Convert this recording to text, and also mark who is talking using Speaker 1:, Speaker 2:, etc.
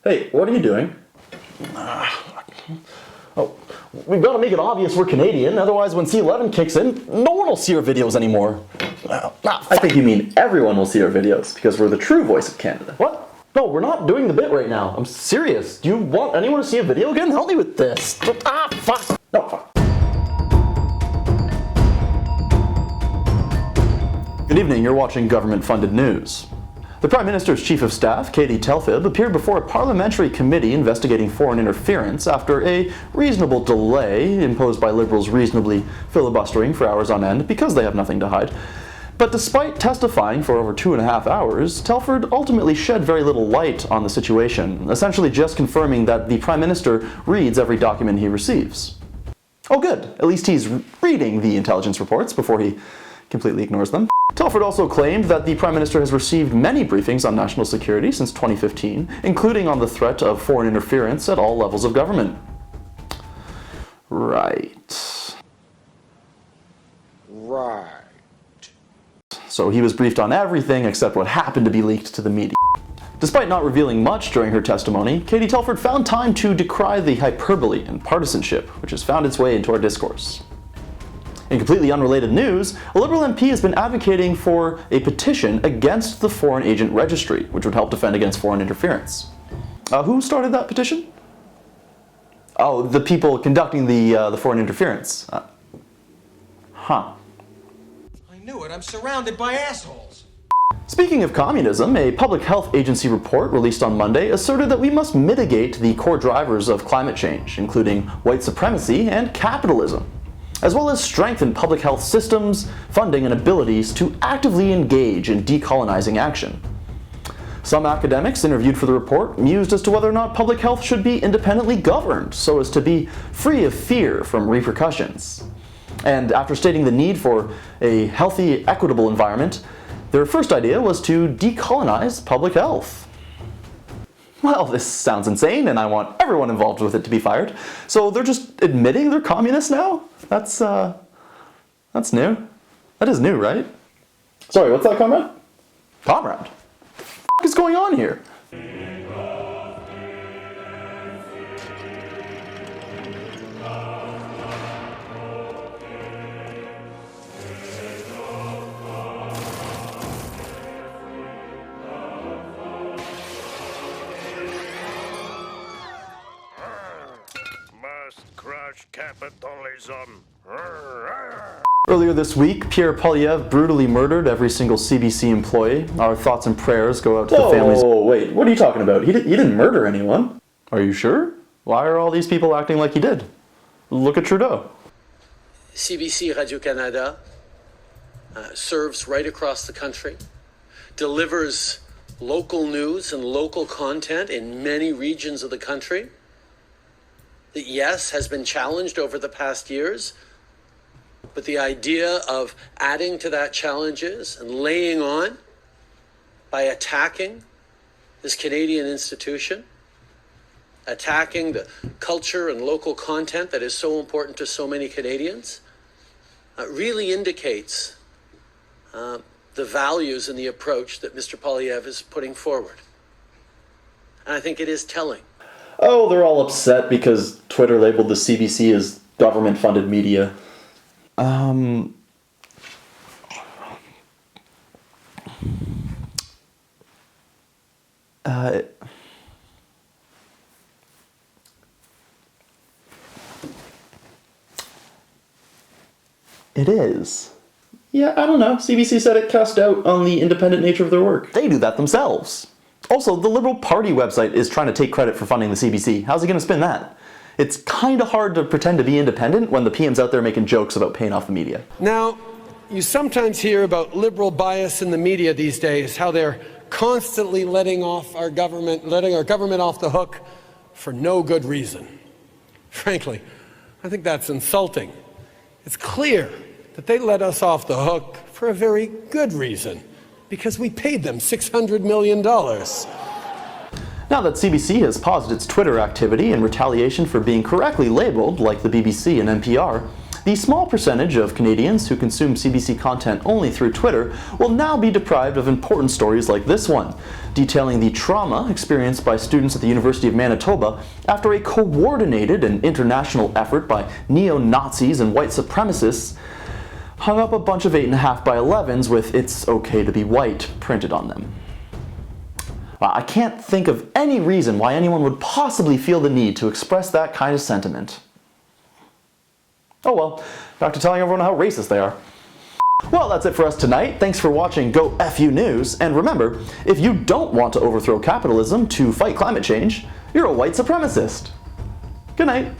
Speaker 1: Hey, what are you doing? Oh, we've got to make it obvious we're Canadian, otherwise when C11 kicks in, no one will see our videos anymore. I think you mean everyone will see our videos, because we're the true voice of Canada. What? No, we're not doing the bit right now. I'm serious. Do you want anyone to see a video again? Help me with this. Fuck. No, fuck. Good evening, you're watching government-funded news. The Prime Minister's Chief of Staff, Katie Telford, appeared before a parliamentary committee investigating foreign interference after a reasonable delay imposed by Liberals reasonably filibustering for hours on end because they have nothing to hide. But despite testifying for over 2.5 hours, Telford ultimately shed very little light on the situation, essentially just confirming that the Prime Minister reads every document he receives. Oh good, at least he's reading the intelligence reports before he completely ignores them. Telford also claimed that the Prime Minister has received many briefings on national security since 2015, including on the threat of foreign interference at all levels of government. Right. So he was briefed on everything except what happened to be leaked to the media. Despite not revealing much during her testimony, Katie Telford found time to decry the hyperbole and partisanship which has found its way into our discourse. In completely unrelated news, a Liberal MP has been advocating for a petition against the Foreign Agent Registry, which would help defend against foreign interference. Who started that petition? Oh, the people conducting the foreign interference. I
Speaker 2: knew it. I'm surrounded by assholes.
Speaker 1: Speaking of communism, a public health agency report released on Monday asserted that we must mitigate the core drivers of climate change, including white supremacy and capitalism, as well as strengthen public health systems, funding, and abilities to actively engage in decolonizing action. Some academics interviewed for the report mused as to whether or not public health should be independently governed so as to be free of fear from repercussions. And after stating the need for a healthy, equitable environment, their first idea was to decolonize public health. Well, this sounds insane, and I want everyone involved with it to be fired. So they're just admitting they're communists now? That's new. That is new, right? Sorry, what's that, comrade? Comrade? What the f*** is going on here?
Speaker 3: Crush capitalism.
Speaker 1: Earlier this week, Pierre Poilievre brutally murdered every single CBC employee. Our thoughts and prayers go out to the families. Oh, wait, what are you talking about? He didn't murder anyone. Are you sure? Why are all these people acting like he did? Look at Trudeau.
Speaker 4: CBC Radio-Canada serves right across the country, delivers local news and local content in many regions of the country. That, yes, has been challenged over the past years, but the idea of adding to that challenges and laying on by attacking this Canadian institution, attacking the culture and local content that is so important to so many Canadians, really indicates the values and the approach that Mr. Poilievre is putting forward. And I think it is telling.
Speaker 1: Oh, they're all upset because Twitter labeled the CBC as government-funded media. It is. Yeah, I don't know. CBC said it cast doubt on the independent nature of their work. They do that themselves. Also, the Liberal Party website is trying to take credit for funding the CBC. How's he going to spin that? It's kind of hard to pretend to be independent when the PM's out there making jokes about paying off the media.
Speaker 5: Now, you sometimes hear about liberal bias in the media these days, how they're constantly letting our government off the hook for no good reason. Frankly, I think that's insulting. It's clear that they let us off the hook for a very good reason. Because we paid them $600 million.
Speaker 1: Now that CBC has paused its Twitter activity in retaliation for being correctly labeled, like the BBC and NPR, The small percentage of Canadians who consume CBC content only through Twitter will now be deprived of important stories like this one, detailing the trauma experienced by students at the University of Manitoba after a coordinated and international effort by neo-Nazis and white supremacists hung up a bunch of 8.5 by 11s with "It's okay to be white" printed on them. I can't think of any reason why anyone would possibly feel the need to express that kind of sentiment. Oh well, back to telling everyone how racist they are. Well, that's it for us tonight. Thanks for watching Go FU News, and remember, if you don't want to overthrow capitalism to fight climate change, you're a white supremacist. Good night.